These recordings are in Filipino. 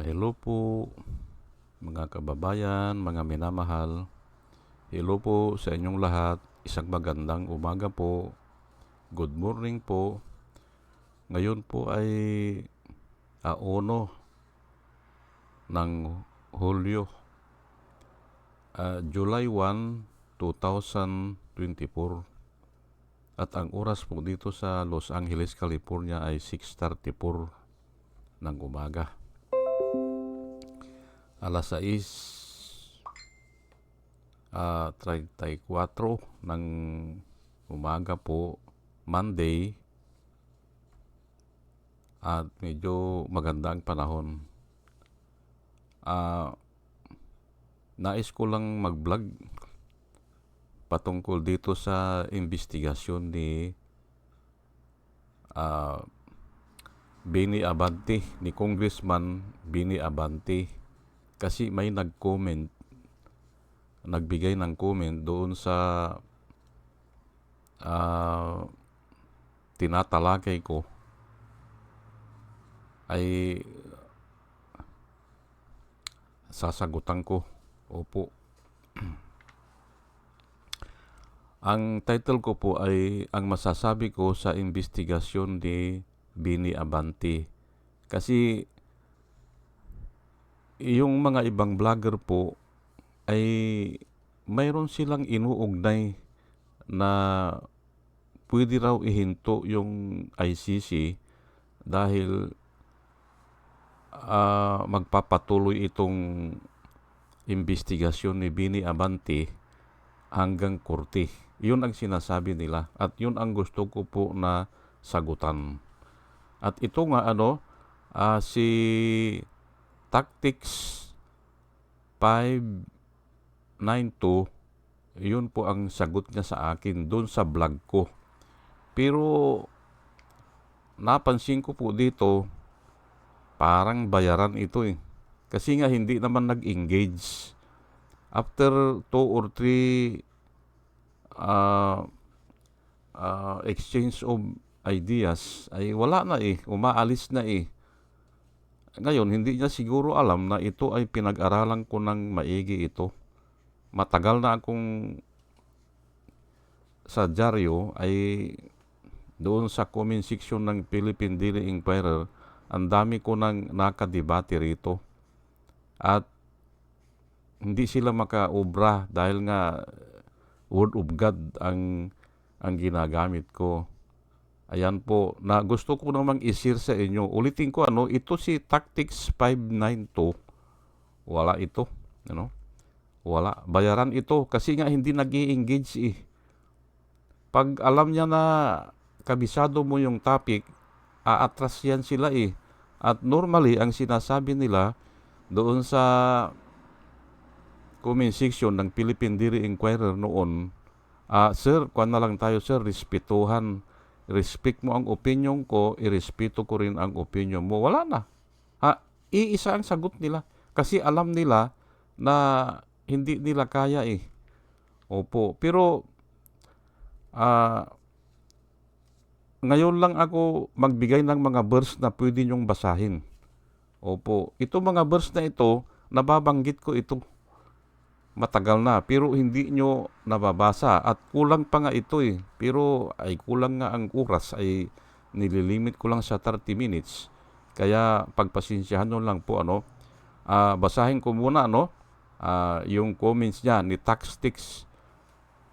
Hello po mga kababayan, mga minamahal. Hello po sa inyong lahat. Isang magandang umaga po. Good morning po. Ngayon po ay 1 ng Hulyo, July 1, 2024. At ang oras po dito sa Los Angeles, California ay 6:34 ng umaga. Alas 6:34 ng umaga po, Monday, at medyo maganda ang panahon. Nais ko lang mag-vlog patungkol dito sa investigasyon ni Benny Abante, ni Congressman Benny Abante. Kasi may nagbigay ng comment doon sa tinatalakay ko, ay sasagutan ko. Opo. Ang title ko po ay ang masasabi ko sa investigasyon ni Benny Abante. Kasi yung mga ibang vlogger po ay mayroon silang inuugnay na pwede raw ihinto yung ICC dahil magpapatuloy itong investigasyon ni Benny Abante hanggang korte. Yun ang sinasabi nila at yun ang gusto ko po na sagutan. At ito nga si Tactics 592, yun po ang sagot niya sa akin doon sa vlog ko. Pero napansin ko po dito, parang bayaran ito eh. Kasi nga hindi naman nag-engage. After 2 or 3 exchange of ideas, ay wala na eh, umaalis na eh. Ngayon, hindi niya siguro alam na ito ay pinag-aralan ko ng maigi ito. Matagal na akong sa dyaryo ay doon sa comment section ng Philippine Daily Inquirer, ang dami ko nang nakadebate rito. At hindi sila makaobra dahil nga Word of God ang ginagamit ko. Ayan po, na gusto ko namang i-share sa inyo. Ulitin ko, ito si Tactics 592. Wala ito. Wala. Bayaran ito kasi nga hindi nag-i-engage eh. Pag alam niya na kabisado mo yung topic, aatras yan sila eh. At normally, ang sinasabi nila doon sa comment section ng Philippine Daily Inquirer noon, sir, kuwan na lang tayo sir, respetuhan. Respect mo ang opinion ko, irespeto ko rin ang opinion mo. Wala na. Iisa ang sagot nila. Kasi alam nila na hindi nila kaya eh. Opo. Pero ngayon lang ako magbigay ng mga verse na pwede nyong basahin. Opo. Ito mga verse na ito, nababanggit ko ito. Matagal na, pero hindi nyo nababasa. At kulang pa nga ito eh. Pero ay kulang nga ang oras, ay nililimit ko lang sa 30 minutes. Kaya pagpasensyahan nyo lang po basahin ko muna yung comments niya ni Tactics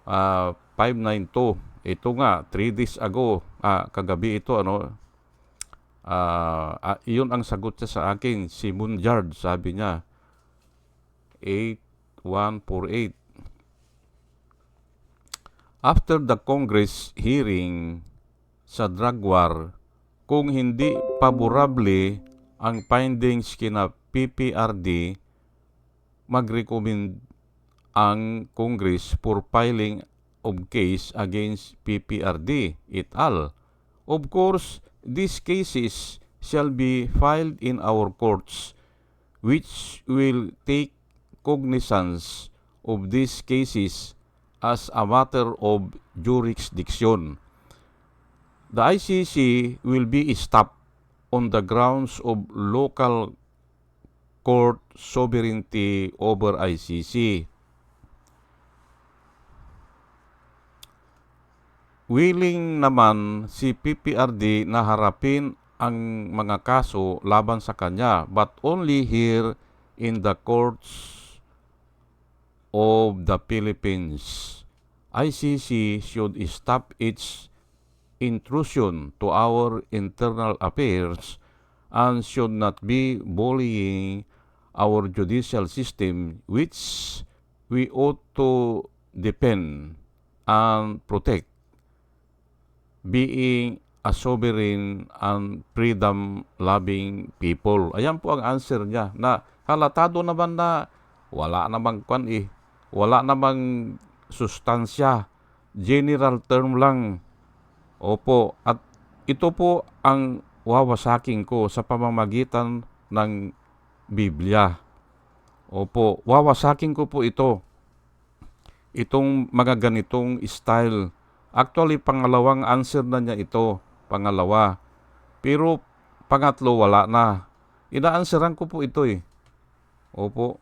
592. Ito nga 3 days ago, kagabi ito iyon ang sagot niya sa akin. Si Munjard, sabi niya 8148. After the Congress hearing sa drug war, kung hindi paborable ang findings kina PPRD, mag-recommend ang Congress for filing of case against PPRD et al. Of course, these cases shall be filed in our courts, which will take cognizance of these cases as a matter of jurisdiction. The ICC will be stopped on the grounds of local court sovereignty over ICC. Willing naman si PPRD na harapin ang mga kaso laban sa kanya, but only here in the courts of the Philippines. ICC should stop its intrusion to our internal affairs and should not be bullying our judicial system, which we ought to defend and protect, being a sovereign and freedom-loving people. Ayan po ang answer niya, na halatado naman na wala namang wala namang sustansya, general term lang. Opo, at ito po ang wawasakin ko sa pamamagitan ng Biblia. Opo, wawasakin ko po itong mga ganitong style. Actually, pangalawang answer na niya ito, pangalawa. Pero pangatlo, wala na. Ina-answeran ko po ito eh. Opo,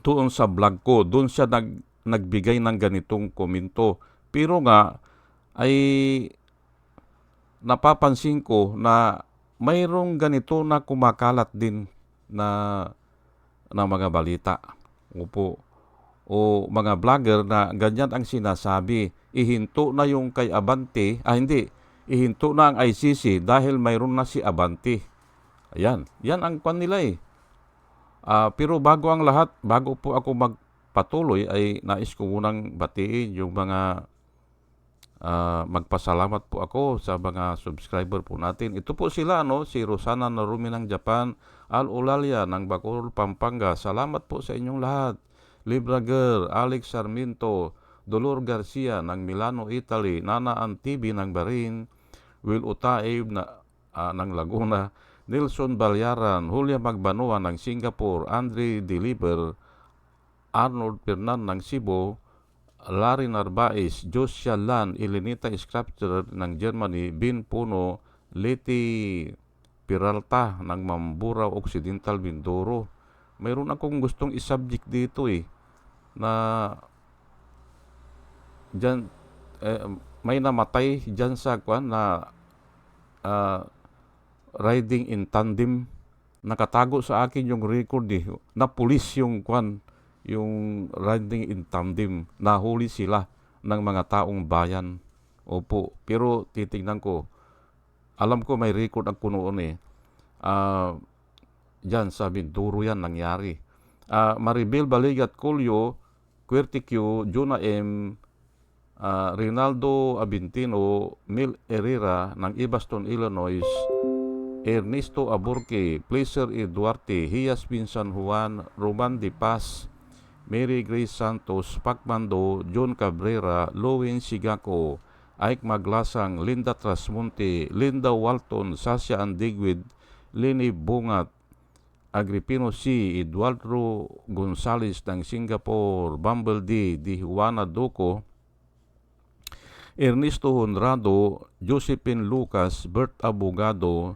doon sa vlog ko, doon siya nagbigay ng ganitong komento. Pero nga, ay napapansin ko na mayroong ganito na kumakalat din na mga balita. Opo. O mga vlogger na ganyan ang sinasabi. Ihinto na yung kay Abante. Hindi. Ihinto na ang ICC dahil mayroon na si Abante. Ayan. Yan ang kwan nila eh. Pero bago ang lahat, bago po ako magpatuloy, ay nais ko munang batiin yung mga magpasalamat po ako sa mga subscriber po natin. Ito po sila, si Rosana Narumi ng Japan, Al Olalia ng Bacolod, Pampanga. Salamat po sa inyong lahat. Libra Girl, Alex Sarmiento, Dolor Garcia ng Milano, Italy, Nana Antibi ng Bahrain, Will Utaib ng Laguna, Nelson Balyaran, Julia Magbanua ng Singapore, Andre Deliver, Arnold Pernan ng Cebu, Larry Narvaez, Josia Lan, Elenita Sculptor ng Germany, Bin Puno, Leti Peralta ng Mamburao Occidental, Mindoro. Mayroon akong gustong isubject dito na dyan, may namatay dyan sa kwan na riding in tandem. Nakatago sa akin yung record na pulis yung kwan, yung riding in tandem. Nahuli sila ng mga taong bayan. Opo, pero titignan ko. Alam ko may record ako noon dyan sa Mindoro yan nangyari. Maribel Baligat Colio, Querticio, Juna M, Rinaldo Abintino, Mil Herrera ng Ibaston, Illinois, Ernesto Aburque, Placer E. Duarte, Hias Bin San Juan, Roman De Paz, Mary Grace Santos, Pacmando, John Cabrera, Lowen Sigako, Ike Maglasang, Linda Trasmonte, Linda Walton, Sasha Andigwid, Lenny Bungat, Agripino C., Eduardo Gonzales ng Singapore, Bumble D., Juana Doco, Ernesto Honrado, Josephine Lucas, Bert Abogado,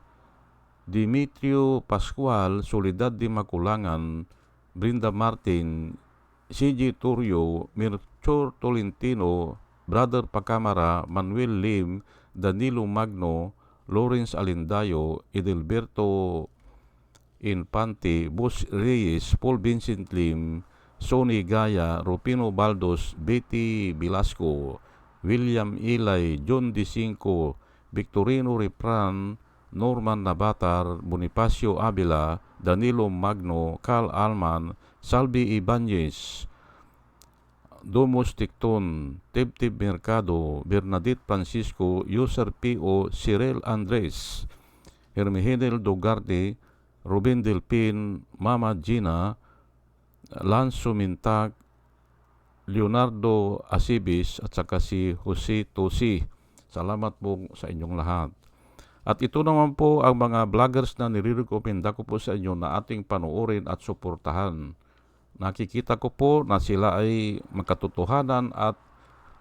Dimitrio Pascual, Soledad de Maculangan, Brinda Martin, C.G. Turio, Mirchor Tolentino, Brother Pacamara, Manuel Lim, Danilo Magno, Lawrence Alindayo, Edelberto Infante, Bus Reyes, Paul Vincent Lim, Sonny Gaya, Rupino Baldos, Betty Velasco, William Ilay, John D. Cinco, Victorino Repran, Norman Nabatar, Bonifacio Avila, Danilo Magno, Carl Alman, Salvi Ibanez, Domos Ticton, Tib Mercado, Bernadette Francisco, User P.O., Cyril Andres, Hermihedel Dugarte, Ruben Delpin, Mama Gina, Lanzo Mintag, Leonardo Asibis, at saka si Jose Tosi. Salamat po sa inyong lahat. At ito naman po ang mga vloggers na nire-recommenda ko po sa inyo na ating panoorin at suportahan. Nakikita ko po na sila ay magkatotohanan at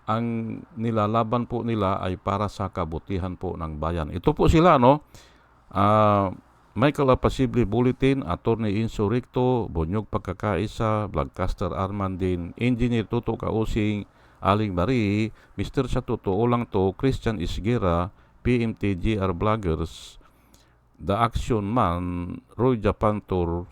ang nilalaban po nila ay para sa kabutihan po ng bayan. Ito po sila, Michael Apasible Bulletin, Attorney Inso Recto, Bonyog Pagkakaisa, Vlogcaster Armandin, Engineer Toto Kausing, Aling Marie, Mr. Sa Totoo Lang To, Christian Isgera, PMTGR Vloggers, The Action Man, Roy Japantor,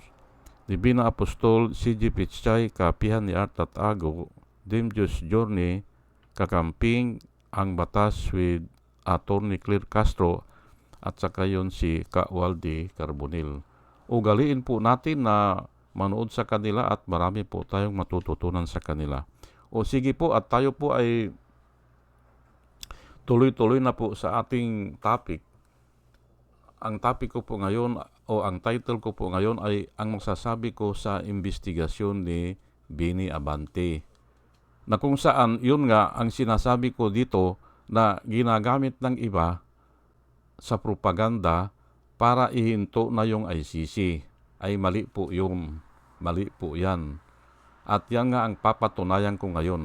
Divina Apostol, CG Pichay, Kapihan ni Art at Ago, Dimjus Journey, Kakamping, Ang Batas with Attorney Claire Castro, at saka yun si Waldi Carbonil. Ugaliin po natin na manood sa kanila at marami po tayong matututunan sa kanila. O sige po, at tayo po ay tuloy-tuloy na po sa ating topic. Ang topic ko po ngayon o ang title ko po ngayon ay ang masasabi ko sa investigasyon ni Bini Abante. Na kung saan yun nga ang sinasabi ko dito na ginagamit ng iba sa propaganda para ihinto na yung ICC. Ay mali po yung mali po yan. At yan nga ang papatunayan ko ngayon.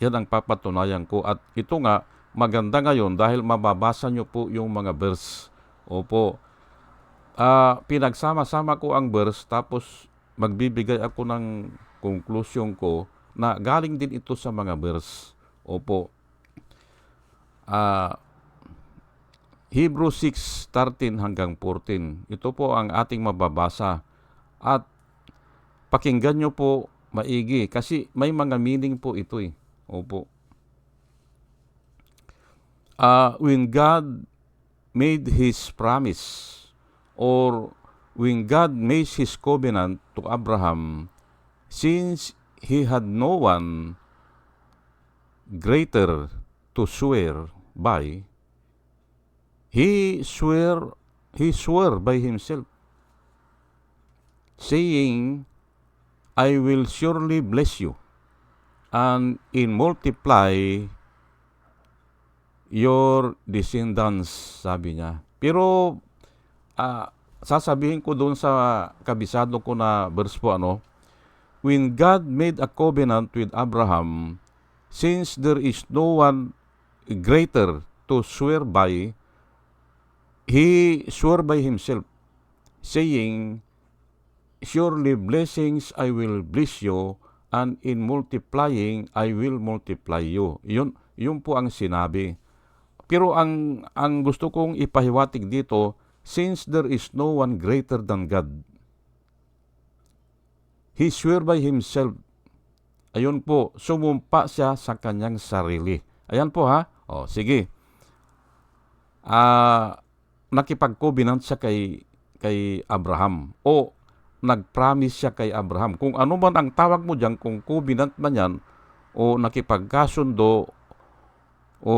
Yan ang papatunayan ko. At ito nga, maganda ngayon dahil mababasa nyo po yung mga verse. Opo. Pinagsama-sama ko ang verse tapos magbibigay ako ng conclusion ko na galing din ito sa mga verse. Opo. Hebrew 6:13 hanggang 14. Ito po ang ating mababasa. At pakinggan nyo po maigi kasi may mga meaning po ito eh. Opo. When God made His promise or when God made His covenant to Abraham, since he had no one greater to swear by, He swore by himself, saying, I will surely bless you, and in multiply your descendants, sabi niya. Pero, sasabihin ko doon sa kabisado ko na verse po, when God made a covenant with Abraham, since there is no one greater to swear by, He swore by himself, saying, surely blessings I will bless you, and in multiplying I will multiply you. Yun po ang sinabi. Pero ang gusto kong ipahiwatig dito, since there is no one greater than God, He swore by himself. Ayun po, sumumpa siya sa kanyang sarili. Ayan po ha. O, sige. Nakipag-covenant siya kay Abraham o nag-promise siya kay Abraham. Kung ano man ang tawag mo diyan, kung covenant man yan o nakipagkasundo o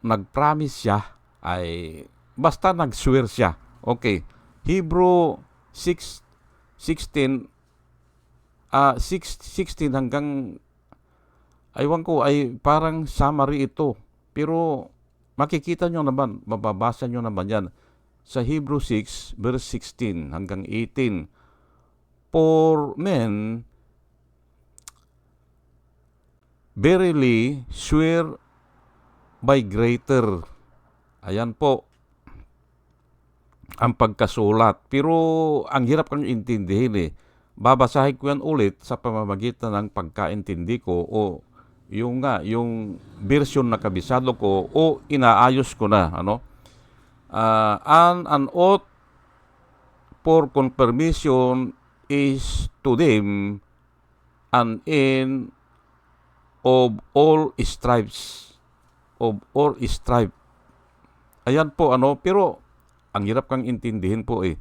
nag-promise siya, ay basta nag-swear siya. Okay. Hebrew 6:16 hanggang aywan ko ay parang summary ito. Pero makikita nyo naman, mababasa nyo naman yan sa Hebrew 6, verse 16 hanggang 18. For men verily swear by greater. Ayan po ang pagkasulat. Pero ang hirap kang intindihin eh. Babasahin ko yan ulit sa pamamagitan ng pagkaintindi ko o yung version na kabisado ko o inaayos ko na, and an oath for confirmation is to them an end of all stripes. Ayan po, pero ang hirap kang intindihin po eh.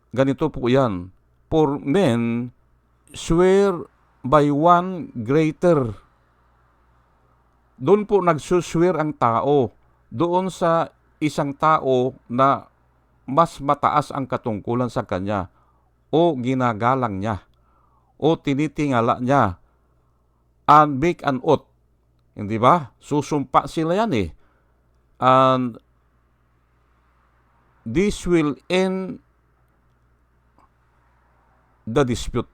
Ganito po yan. For men swear by one greater. Doon po nagsuswear ang tao. Doon sa isang tao na mas mataas ang katungkulan sa kanya o ginagalang niya o tinitingala niya. And make an oath. Hindi ba? Susumpa sila yan eh. And this will end the dispute.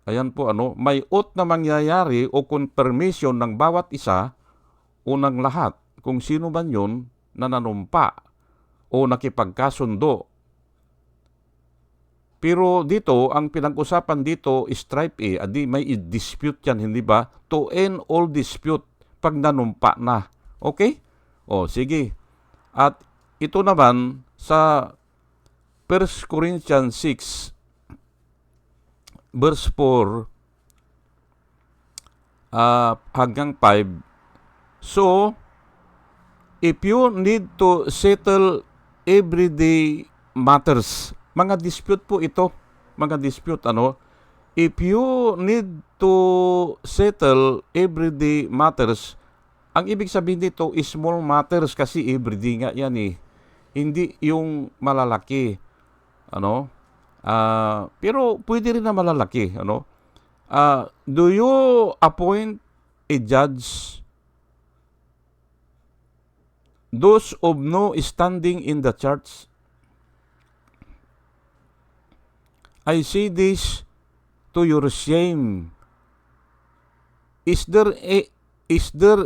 Ayan po, may oath na mangyayari o confirmation ng bawat isa o ng lahat, kung sino man yun na nanumpa o nakipagkasundo. Pero dito, ang pinag-usapan dito is Type A, adi may dispute yan, hindi ba? To end all dispute pag nanumpa na. Okay? O, sige. At ito naman sa 1 Corinthians 6, verse 4 hanggang 5. So, if you need to settle everyday matters, mga dispute po ito, mga dispute if you need to settle everyday matters, ang ibig sabihin dito is small matters kasi everyday nga yan hindi yung malalaki. Pero pwede rin na malalaki. Do you appoint a judge those of no standing in the church? I say this to your shame. Is there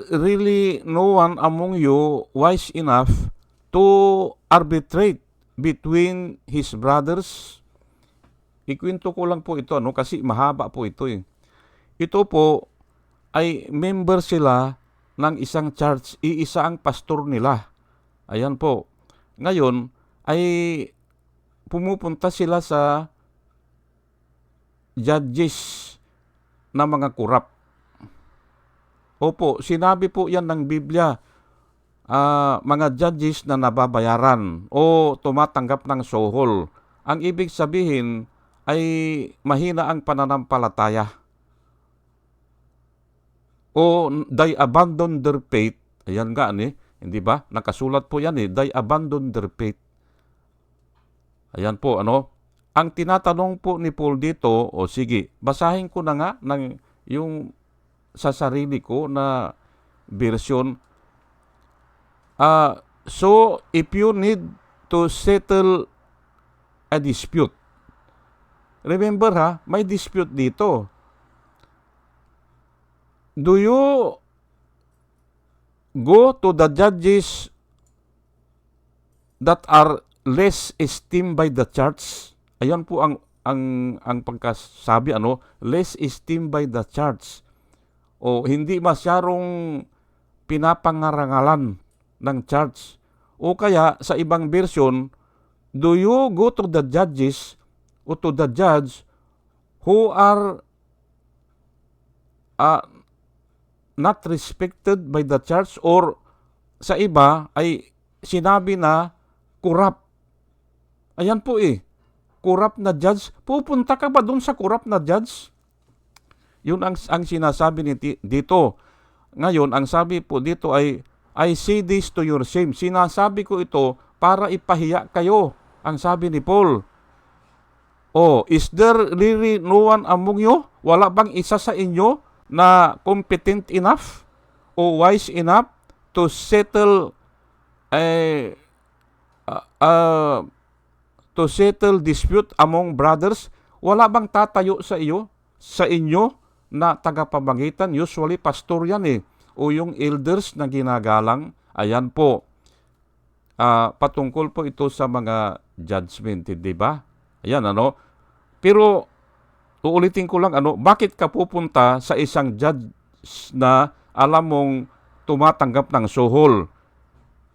really no one among you wise enough to arbitrate between his brothers? Ikwento ko lang po ito kasi mahaba po ito Ito po ay member sila ng isang church, iisa ang pastor nila. Ayan po. Ngayon ay pumupunta sila sa judges na mga kurap. Opo, sinabi po yan ng Biblia, mga judges na nababayaran o tumatanggap ng sohol. Ang ibig sabihin ay mahina ang pananampalataya. O they abandon their faith. Ayan nga hindi ba? Nakasulat po yan they abandon their faith. Ayan po Ang tinatanong po ni Paul dito, sige, basahin ko na nga ng yung sa sarili ko na version. So, if you need to settle a dispute, remember may dispute dito. Do you go to the judges that are less esteemed by the church? Ayan po ang pagkasabi less esteemed by the church. O hindi masyarong pinapangarangalan ng church. O kaya sa ibang version, do you go to the judges o to the judge who are not respected by the church, or sa iba ay sinabi na corrupt. Ayan po corrupt na judge. Pupunta ka ba dun sa corrupt na judge? Yun ang sinasabi dito. Ngayon, ang sabi po dito ay, I say this to your shame. Sinasabi ko ito para ipahiya kayo. Ang sabi ni Paul. Is there really no one among you? Wala bang isa sa inyo na competent enough o wise enough to settle dispute among brothers? Wala bang tatayo sa inyo na tagapamagitan? Usually pastor yan o yung elders na ginagalang. Ayan po. Patungkol po ito sa mga judgment, di ba? Ayan Pero uulitin ko lang bakit ka pupunta sa isang judge na alam mong tumatanggap ng sohol?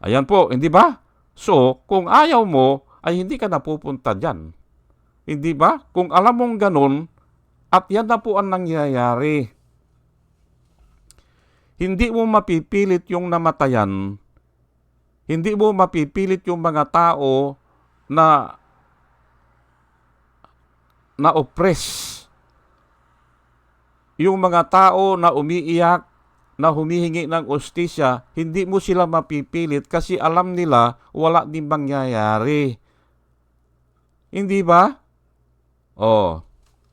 Ayan po, hindi ba? So, kung ayaw mo, ay hindi ka napupunta dyan. Hindi ba? Kung alam mong ganun, at yan na po ang nangyayari. Hindi mo mapipilit yung namatayan. Hindi mo mapipilit yung mga tao na oppress. Yung mga tao na umiiyak, na humihingi ng ustisya, hindi mo sila mapipilit kasi alam nila wala din mangyayari. Hindi ba?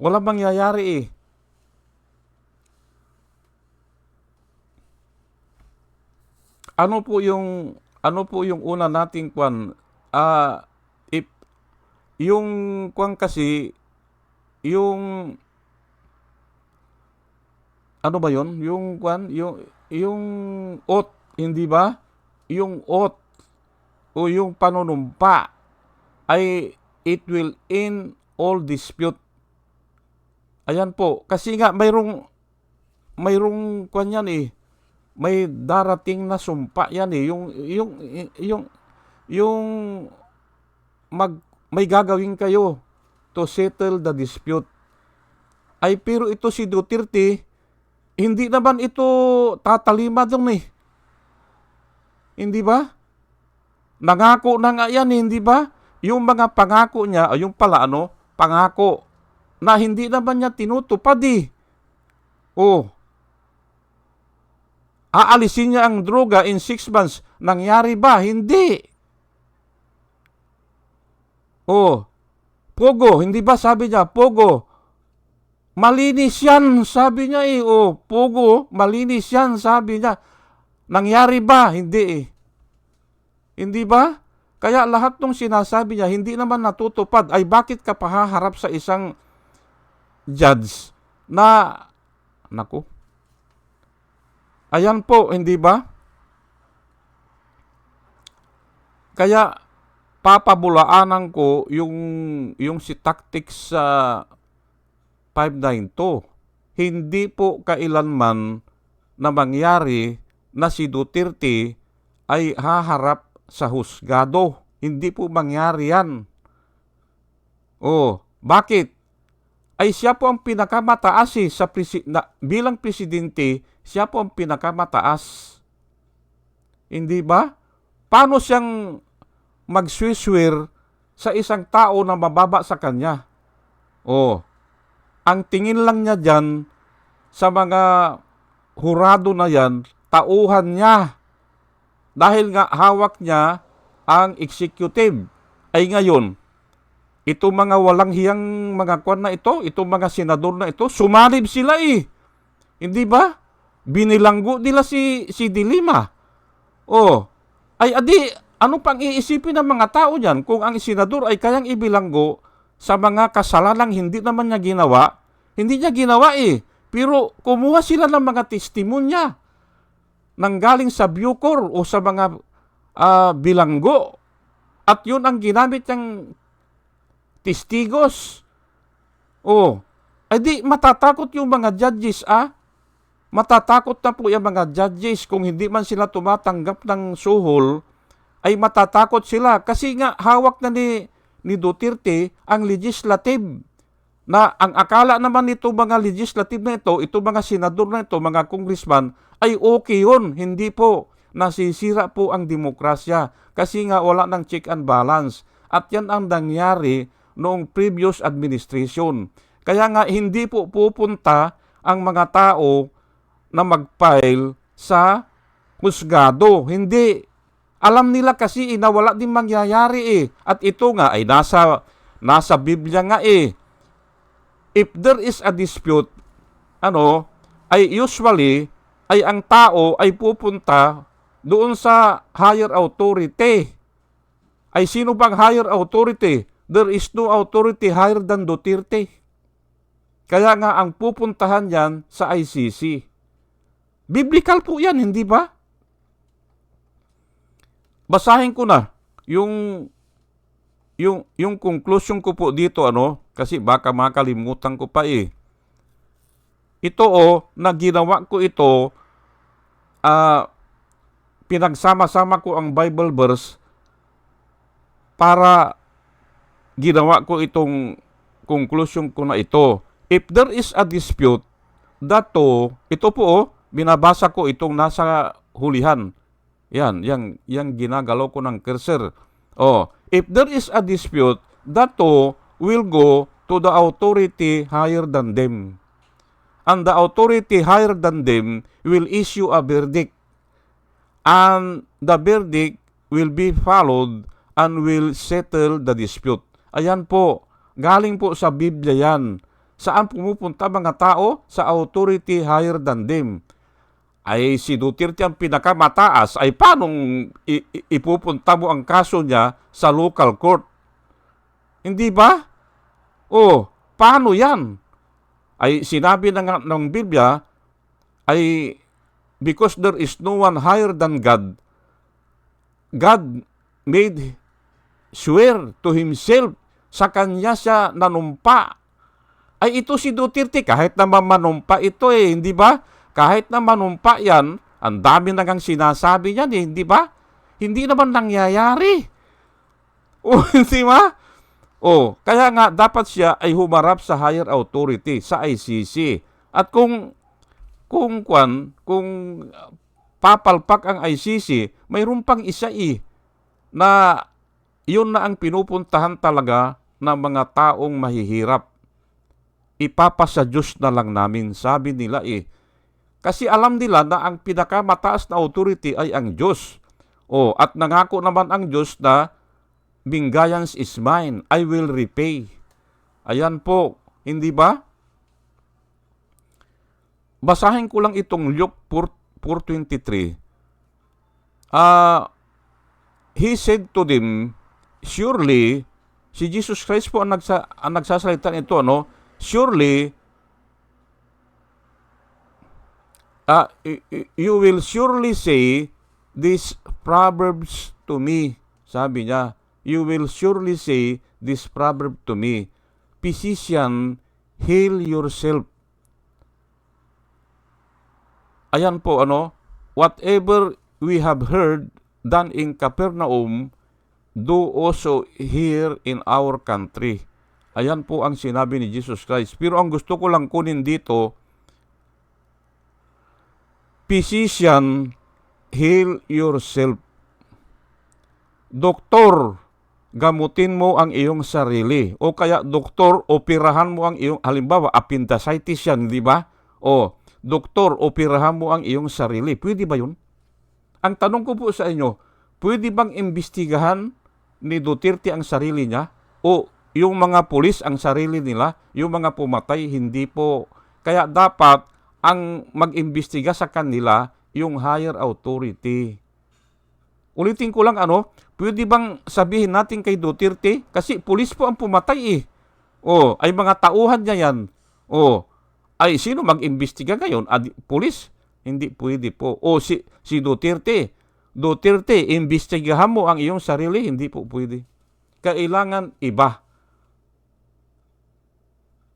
Wala mangyayari Ano po yung una nating if yung kasi yung ano ba yon? Yung oath, hindi ba? Yung oath o yung panunumpa ay it will end all dispute. Ayan po, kasi nga mayroong kwan yan eh, may darating na sumpa yan eh, yung may gagawin kayo to settle the dispute. Ay pero ito si Duterte, hindi naman ito tatalima dun eh. Hindi ba? Nangako na nga yan, hindi ba? Yung mga pangako niya, o yung pala pangako, na hindi naman niya tinutupad eh. Oh, aalisin niya ang droga in 6 months. Nangyari ba? Hindi. Oh, Pogo, hindi ba sabi niya, Pogo, malinis yan, sabi niya eh. Oh, Pogo, malinis yan, sabi niya. Nangyari ba? Hindi eh. Hindi ba? Kaya lahat ng sinasabi niya, hindi naman natutupad. Ay bakit ka pahaharap sa isang judge na, naku, ayan po, hindi ba? Kaya papabulaanan ko yung si tactics sa 592. Hindi po kailanman na mangyari na si Duterte ay haharap sa husgado. Hindi po mangyari yan. Oh, bakit? Ay siya po ang pinakamataas eh, bilang presidente, siya po ang pinakamataas. Hindi ba? Paano siyang magswiswir sa isang tao na mababa sa kanya? Oh, ang tingin lang niya dyan sa mga hurado na yan, tauhan niya. Dahil nga hawak niya ang executive. Ay ngayon, ito mga walang hiyang mga kwan na ito, itong mga senador na ito, sumalib sila eh. Hindi ba? Binilanggo nila si De Lima. Oh, ay adi, ano pang iisipin ng mga tao niyan kung ang senador ay kayang ibilanggo sa mga kasalanang hindi naman niya ginawa? Hindi niya ginawa eh. Pero kumuha sila ng mga testimonya nanggaling sa Bucor o sa mga bilanggo. At yun ang ginamit niyang testigos. Oh, edi matatakot yung mga judges Matatakot na po yung mga judges kung hindi man sila tumatanggap ng suhol, ay matatakot sila kasi nga hawak na ni Duterte ang legislative. Na ang akala naman nito mga legislative na ito mga senador na ito, mga congressman, ay okay yun. Hindi po. Nasisira po ang demokrasya kasi nga wala ng check and balance. At yan ang nangyari noong previous administration. Kaya nga hindi po pupunta ang mga tao na mag-file sa husgado. Hindi. Alam nila kasi na wala din mangyayari eh. At ito nga ay nasa Biblia nga eh. If there is a dispute, ay usually, ay ang tao ay pupunta doon sa higher authority. Ay sino bang higher authority? There is no authority higher than Duterte. Kaya nga ang pupuntahan yan sa ICC. Biblical po yan, hindi ba? Basahin ko na yung conclusion ko po dito, kasi baka makalimutan ko pa eh. Ito na ginawa ko ito, pinagsama-sama ko ang Bible verse para ginawa ko itong conclusion ko na ito. If there is a dispute, ito po binabasa ko itong nasa hulihan. Yan ginagalaw ko ng cursor. If there is a dispute, that will go to the authority higher than them. And the authority higher than them will issue a verdict. And the verdict will be followed and will settle the dispute. Ayan po, galing po sa Biblia yan. Saan pumupunta mga tao? Sa authority higher than them. Ay si Duterte ang pinakamataas, ay paano ipupunta mo ang kaso niya sa local court? Hindi ba? Paano yan? Ay sinabi ng Biblia, ay because there is no one higher than God, God made swear to himself, sa kanya siya nanumpa. Ay ito si Duterte, kahit naman manumpa ito hindi ba? Kahit na manumpa yan, ang dami nagang sinasabi yan hindi ba? Hindi naman nangyayari. O, hindi ba? O, kaya nga dapat siya ay humarap sa higher authority, sa ICC. At kung papalpak ang ICC, mayroon pang isa na yun na ang pinupuntahan talaga ng mga taong mahihirap. Ipapasa Diyos na lang namin, sabi nila Kasi alam nila na ang pinakamataas na authority ay ang Diyos. At nangako naman ang Diyos na vengeance is mine, I will repay. Ayan po, hindi ba? Basahin ko lang itong Luke 4:23. He said to them, surely, si Jesus Christ po ang nagsasalita nito, surely, you will surely say these proverbs to me. Sabi niya, you will surely say this proverb to me, physician, heal yourself. Ayan po, whatever we have heard done in Capernaum, do also here in our country. Ayan po ang sinabi ni Jesus Christ. Pero ang gusto ko lang kunin dito, physician, heal yourself. Doktor, gamutin mo ang iyong sarili. O kaya, doktor, operahan mo ang iyong, halimbawa, appendicitis yan, di ba? Doktor, operahan mo ang iyong sarili. Pwede ba yun? Ang tanong ko po sa inyo, pwede bang imbestigahan ni Duterte ang sarili niya? O yung mga pulis ang sarili nila? Yung mga pumatay, hindi po. Kaya dapat ang mag-imbestiga sa kanila yung higher authority. Ulitin ko lang pwede bang sabihin natin kay Duterte? Kasi pulis po ang pumatay ay mga tauhan niya yan. Ay sino mag-imbestiga ngayon? Pulis? Hindi pwede po. Si Duterte, imbestigahan mo ang iyong sarili, hindi po pwede. Kailangan iba.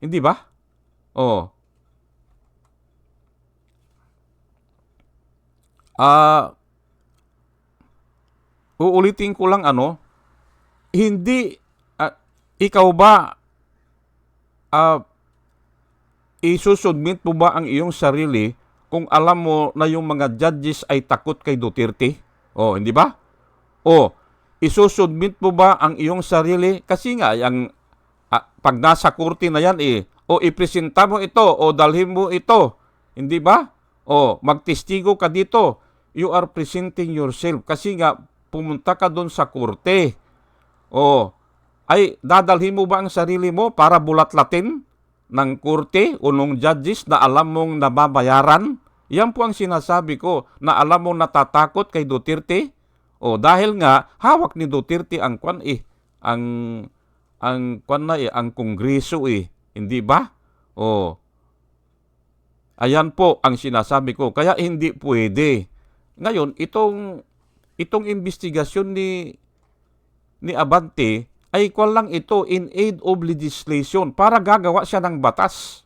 Hindi ba? Uulitin ko lang hindi, ikaw ba, isusubmit mo ba ang iyong sarili kung alam mo na yung mga judges ay takot kay Duterte? Hindi ba? Isusubmit mo ba ang iyong sarili? Kasi nga, pag nasa korte na yan ipresenta mo ito, dalhin mo ito. Hindi ba? Magtestigo ka dito. You are presenting yourself. Kasi nga, pumunta ka doon sa korte. Ay, dadalhin mo ba ang sarili mo para bulatlatin ng korte o ng judges na alam mong nababayaran? Yan po ang sinasabi ko, na alam mong natatakot kay Duterte. Dahil nga, hawak ni Duterte ang ang kongreso Hindi ba? Ayan po ang sinasabi ko. Kaya hindi pwede. Ngayon, itong investigasyon ni Abante ay lang ito in aid of legislation para gagawa siya ng batas.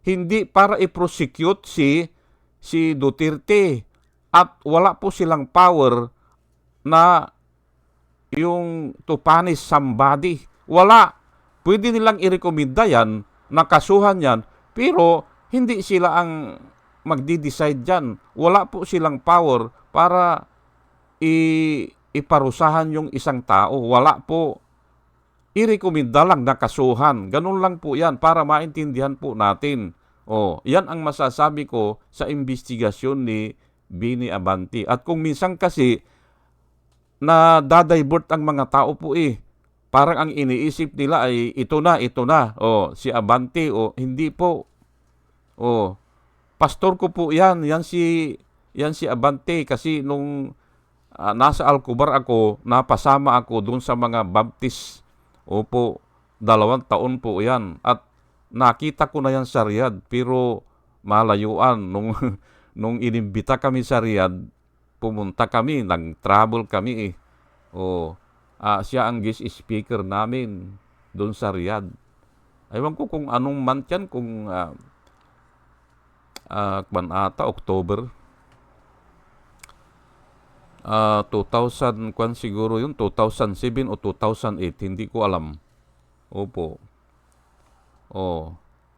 Hindi para i-prosecute si Duterte. At wala po silang power na yung to punish somebody. Wala. Pwede nilang i-recommenda yan, nakasuhan yan, pero hindi sila ang magdi-decide dyan. Wala po silang power para iparusahan yung isang tao. Wala po. I-recommenda lang na kasuhan. Ganun lang po yan para maintindihan po natin. Yan ang masasabi ko sa investigasyon ni Bini Abante. At kung minsan kasi na dadivert ang mga tao po parang ang iniisip nila ay ito na. Si Abante hindi po. Pastor ko po yan si Abante kasi nung nasa Alcobar ako, napasama ako doon sa mga baptist. 2 taon po yan. At nakita ko na yan sa Riyadh, pero malayuan. Nung inimbita kami sa Riyadh, pumunta kami, nag-travel kami O siya ang guest speaker namin doon sa Riyadh. Ewan ko kung anong month yan, kung kwan ata, October. 2000, kwan siguro yun, 2007 o 2008, hindi ko alam. Opo.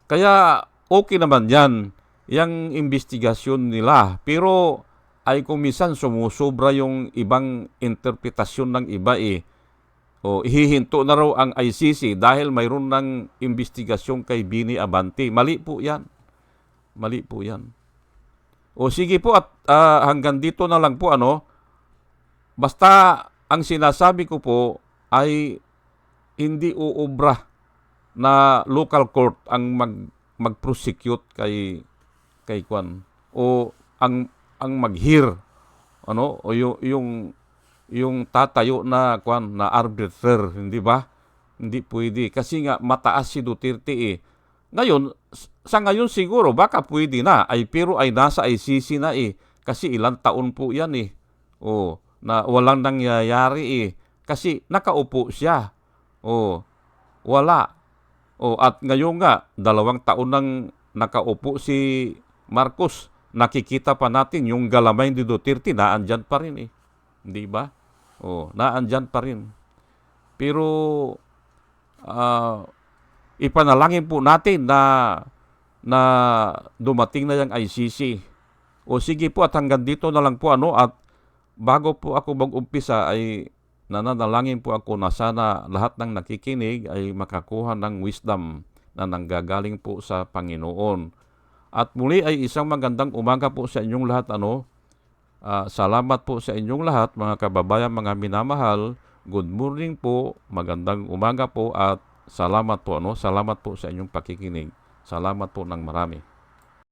Kaya okay naman yan, yung investigasyon nila. Pero ay kung minsan sumusobra yung ibang interpretasyon ng iba hihinto na raw ang ICC dahil mayroon ng investigasyon kay Bini Abante. Mali po yan. Mali po yan. Sige po at hanggang dito na lang po Basta ang sinasabi ko po ay hindi uubra na local court ang mag-prosecute kay kwan o ang mag-hear o yung tatayo na kwan na arbiter, hindi ba? Hindi pwede kasi nga mataas si Duterte. Ngayon, sa ngayon siguro baka pwede na pero ay nasa ICC na kasi ilang taon po yan na walang nangyayari kasi nakaupo siya. Wala. At ngayon nga 2 taon nang nakaupo si Marcos. Nakikita pa natin yung galamay ni Duterte naandyan pa rin Hindi ba? Naandyan pa rin. Pero ipanalangin po natin na dumating na yung ICC. Sige po at hanggang dito na lang po at bago po ako mag-umpisa ay nananalangin po ako na sana lahat ng nakikinig ay makakuha ng wisdom na nanggagaling po sa Panginoon. At muli ay isang magandang umaga po sa inyong lahat. Salamat po sa inyong lahat mga kababayan, mga minamahal. Good morning po, magandang umaga po at salamat po. Salamat po sa inyong pakikinig. Salamat po ng marami.